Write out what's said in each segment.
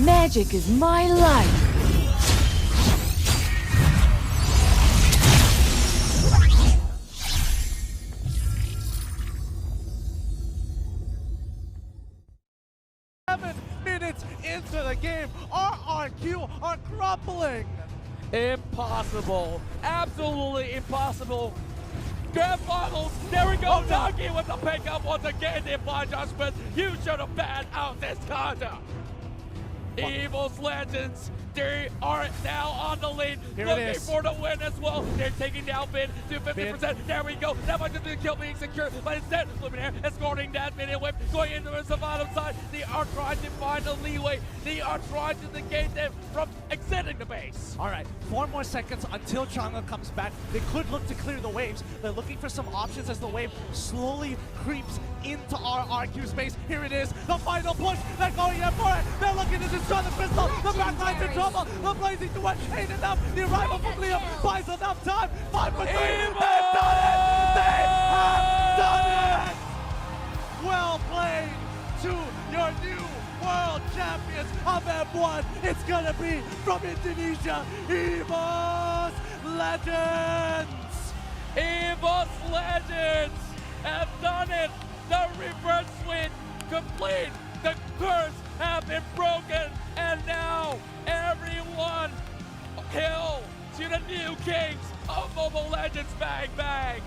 Magic is my life. Minutes into the game, RRQ are crumbling. Impossible. Absolutely impossible. Grand finals. There we go. Nagi with the pickup once again. The blind judgment. You should have banned out this conduct. Evil's Legends. They are now on the lead, looking for the win as well. They're taking down Bin to 50%. There we go. That much of the kill being secure, but instead, Luminaire escorting that minion whip, going into the bottom side. They are trying to find the leeway. They are trying to negate them from exiting the base. All right, 4 more seconds until Chang'e comes back. They could look to clear the waves. They're looking for some options as the wave slowly creeps into RRQ space. Here it is, the final push. They're going in for it. They're looking to destroy the pistol. The backline's in trouble. The blazing to ain't enough. The arrival from Liam buys enough time. 5 for 3. They've done it. They have done it. Well played to your new world champions of M1. It's gonna be from Indonesia, EVOS Legends. EVOS Legends have done it. The reverse swing complete. The curse have been broken, and now everyone hail to the new kings of Mobile Legends. Bang bang.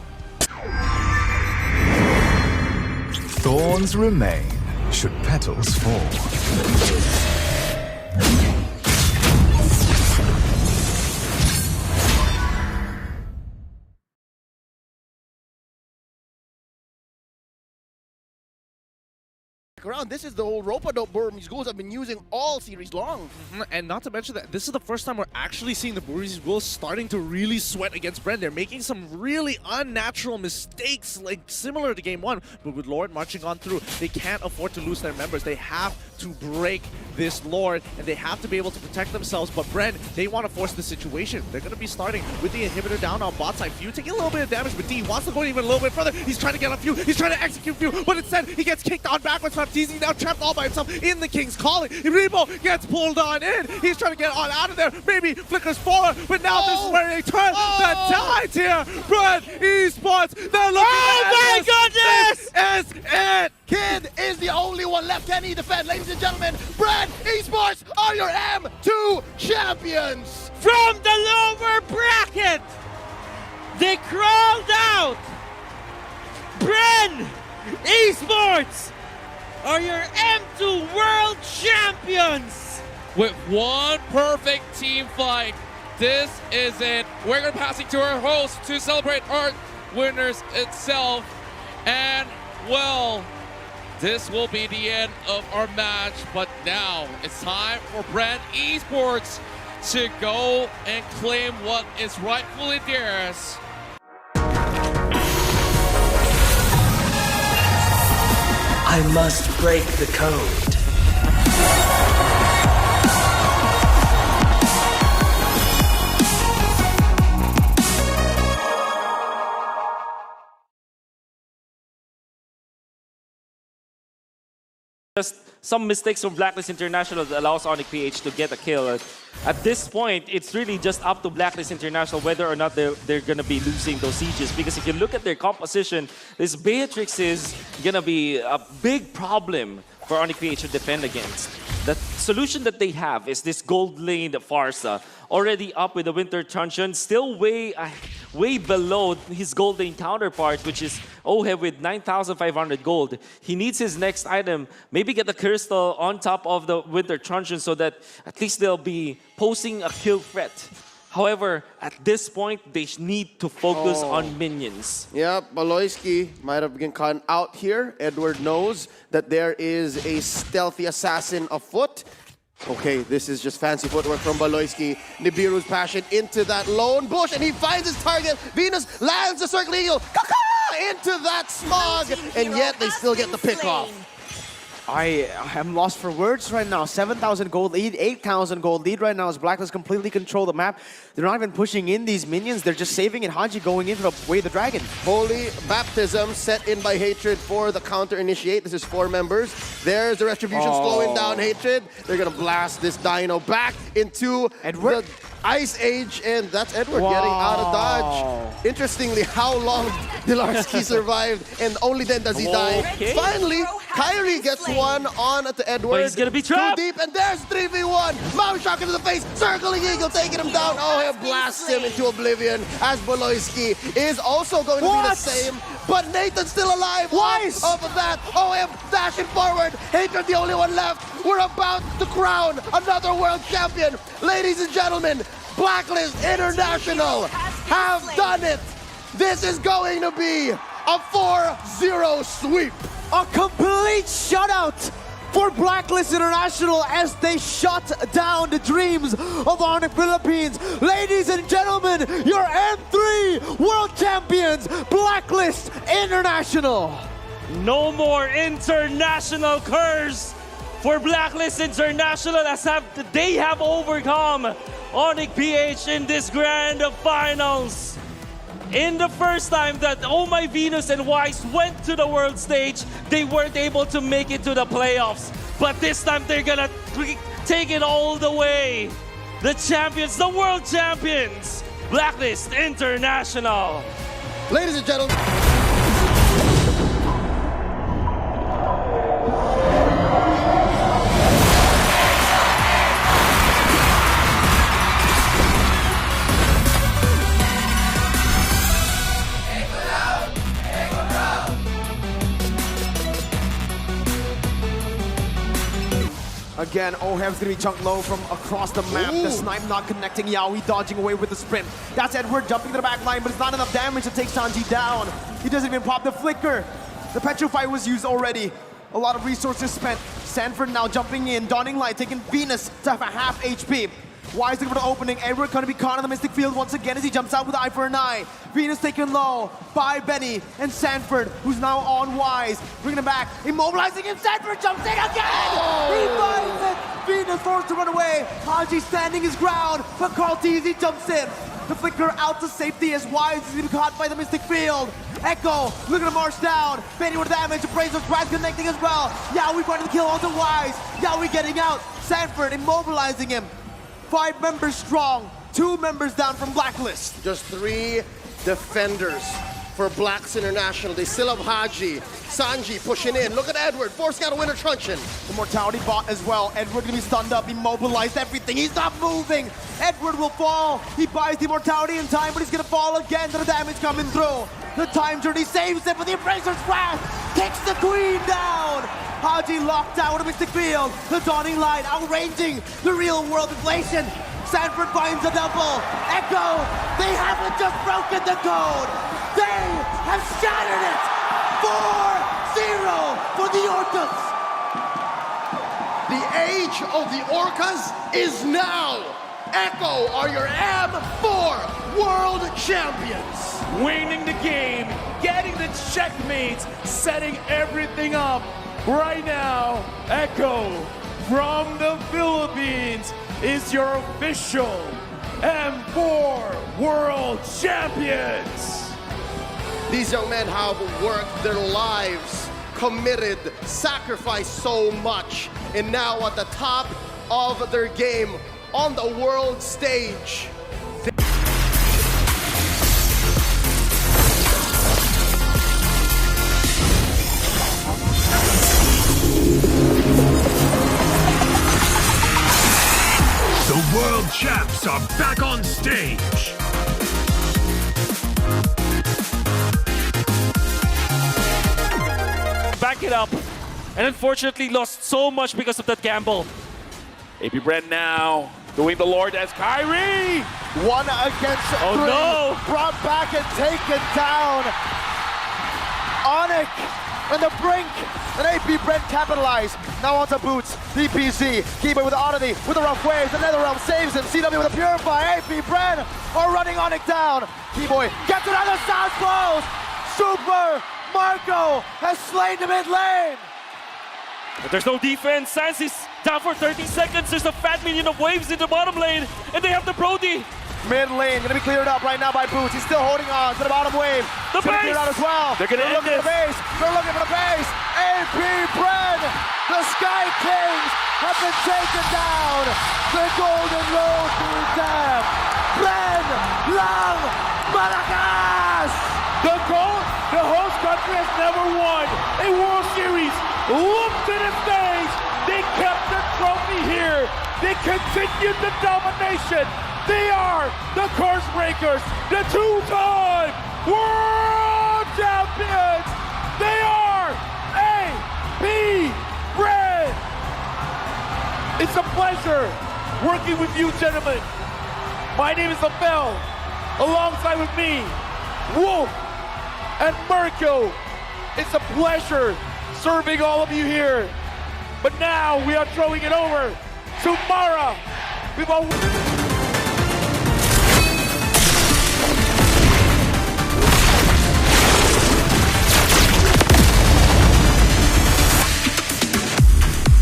Thorns remain should petals fall. Around. This is the old rope-a-dope Burmese ghouls I've been using all series long. And not to mention that this is the first time we're actually seeing the Burmese ghouls starting to really sweat against Bren. They're making some really unnatural mistakes, like similar to game 1. But with Lord marching on through, they can't afford to lose their members. They have to break this Lord, and they have to be able to protect themselves. But Bren, they want to force the situation. They're going to be starting with the inhibitor down on bot side. Few taking a little bit of damage, but D wants to go even a little bit further. He's trying to get on Few. He's trying to execute Few, but instead he gets kicked on backwards from TZ, now trapped all by himself in the King's Calling. Rebo gets pulled on in. He's trying to get on out of there. Maybe flickers forward, but now this is where they turn the tides here. Bren Esports, they're looking my goodness! This is it! Kid is the only one left. Can he defend? Ladies and gentlemen, Bren Esports are your M2 champions! From the lower bracket, they crawled out. Bren Esports are your M2 World Champions! With one perfect team fight, this is it. We're going to pass it to our host to celebrate our winners itself. And, well, this will be the end of our match. But now it's time for Bren Esports to go and claim what is rightfully theirs. I must break the code. Just some mistakes from Blacklist International that allows Onyx PH to get a kill. At this point, it's really just up to Blacklist International whether or not they're going to be losing those sieges. Because if you look at their composition, this Beatrix is going to be a big problem for Onyx PH to defend against. The solution that they have is this gold lane, the Farsa, already up with the Winter Truncheon, still way below his gold lane counterpart, which is Ohe with 9,500 gold. He needs his next item, maybe get the Crystal on top of the Winter Truncheon so that at least they'll be posing a kill threat. However, at this point, they need to focus on minions. Yeah, Baloyski might have been caught out here. Edward knows that there is a stealthy assassin afoot. Okay, this is just fancy footwork from Baloyski. Nibiru's passion into that lone bush, and he finds his target. Venus lands the Circle Eagle into that smog, and yet they still get the pick off. I am lost for words right now. 7,000 gold lead, 8,000 gold lead right now as Blacklist completely control the map. They're not even pushing in these minions. They're just saving it. Haji going in to way the dragon. Holy Baptism set in by Hatred for the counter initiate. This is 4 members. There's the Retribution slowing down Hatred. They're gonna blast this Dino back into Edward? the Ice Age, and that's Edward getting out of dodge. Interestingly, how long Dilarski survived, and only then does he die. Okay. Finally, Kyrie gets one on to Edward. But he's gonna be trapped. Too deep, and there's 3v1. Maui Shock into the face, circling Eagle, taking him down. Oh, he blasts him into oblivion as Boloyski is also going to be the same. But Nathan's still alive. Twice! Off of that, OM dashing forward. Hatred the only one left. We're about to crown another world champion. Ladies and gentlemen, Blacklist International have done it. This is going to be a 4-0 sweep. A complete shutout for Blacklist International as they shut down the dreams of Onyx Philippines. Ladies and gentlemen, your M3 World Champions, Blacklist International. No more international curse for Blacklist International as they have overcome Onyx PH in this grand finals. In the first time that Oh My Venus and Wise went to the world stage, they weren't able to make it to the playoffs. But this time they're gonna take it all the way. The champions, the world champions, Blacklist International. Ladies and gentlemen. Again, Ohem's gonna be chunked low from across the map. Ooh. The snipe not connecting. Yaoi dodging away with the sprint. That's Edward jumping to the back line, but it's not enough damage to take Sanji down. He doesn't even pop the flicker. The Petrify was used already. A lot of resources spent. Sanford now jumping in. Dawning Light taking Venus to have a half HP. Wise looking for the opening. Edward gonna be caught in the Mystic Field once again as he jumps out with the eye for an eye. Venus taken low by Benny and Sanford, who's now on Wise. Bringing him back, immobilizing him. Sanford jumps in again! He finds it! Venus forced to run away. Haji standing his ground, but Carl Teasy jumps in. The flicker out to safety as Wise is being caught by the Mystic Field. Echo looking to march down. Benny with damage. Appraiser's Rise connecting as well. Yaoi finding the kill onto Wise. Yaoi getting out. Sanford immobilizing him. 5 members strong, 2 members down from Blacklist. Just 3 defenders for Blacks International. They still have Haji, Sanji pushing in. Look at Edward, forced out a winner truncheon. The Mortality bot as well. Edward gonna be stunned up, immobilized, everything. He's not moving. Edward will fall. He buys the Immortality in time, but he's gonna fall again to the damage coming through. The time journey saves it, but the Embracer's Wrath kicks the Queen down. Haji locked out of Mystic Field. The Dawning Light outranging the real world inflation. Sanford finds a double. Echo, they haven't just broken the code. They have shattered it. 4-0 for the Orcas. The age of the Orcas is now. Echo are your M4 World Champions. Winning the game, getting the checkmates, setting everything up. Right now, Echo from the Philippines is your official M4 World Champions. These young men have worked their lives, committed, sacrificed so much, and now at the top of their game on the world stage. The world champs are back on stage. Back it up. And unfortunately lost so much because of that gamble. AP Brent now doing the Lord as Kyrie. 1 against 3. no. Brought back and taken down. Onyx on the brink. And AP Brent capitalized. Now onto Boots. DPZ. Keyboard with the oddity. With the rough waves. The Netherrealm saves him. CW with a Purify. AP Brent are running Onyx down. Keyboy gets another South close. Super Marco has slain the mid lane. But there's no defense. Sans is down for 30 seconds. There's a fat minion of waves in the bottom lane. And they have the Brody. Mid lane gonna be cleared up right now by Boots. He's still holding on to the bottom wave. The It's gonna base! clear out as well. They're gonna end looking for the this. base. They're looking for the base. AP Bren, the Sky Kings have been taken down. The Golden Road to death. Bren, Lang, Malakas. The host country has never won a World Series. Look to the stage. They kept the trophy here. They continued the domination. They are the Curse Breakers, the two-time world champions. They are AP Red. It's a pleasure working with you, gentlemen. My name is Abel. Alongside with me, Wolf and Mirko. It's a pleasure serving all of you here. But now we are throwing it over to Mara.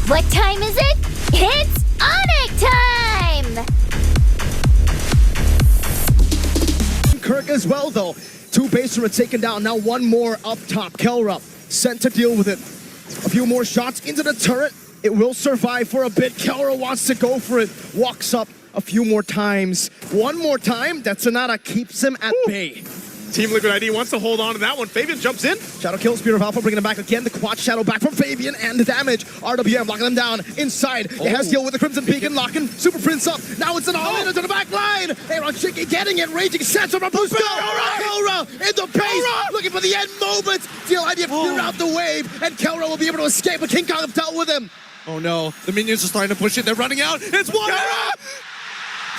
What time is it? It's Onyx time! Kirk as well, though. Two basemen are taken down. Now one more up top. Kelra sent to deal with it. A few more shots into the turret. It will survive for a bit. Kelra wants to go for it. Walks up a few more times. One more time. That Sonata keeps him at bay. Team Liquid ID wants to hold on to that one. Fabian jumps in. Shadow kills Spear of Alpha, bringing him back again. The quad shadow back from Fabian and the damage. RWM locking them down inside. It has heal with the Crimson Beacon, locking Super Prince up. Now it's an all-in into the back line. Aaron Chicky getting it, raging, sets from a boost. Kelra in the base, looking for the end moment. Steel IDF clear out the wave, and Kelra will be able to escape, but King Kong have dealt with him. Oh no, the minions are starting to push it. They're running out. It's one.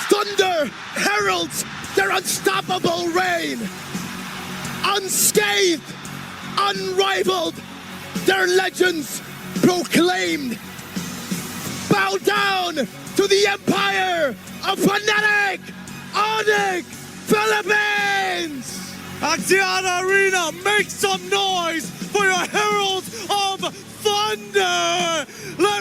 Thunder heralds their unstoppable reign. Unscathed, unrivaled, their legends proclaimed. Bow down to the empire of Fnatic, Onyx, Philippines! Axiana Arena, make some noise for your Heralds of Thunder! Let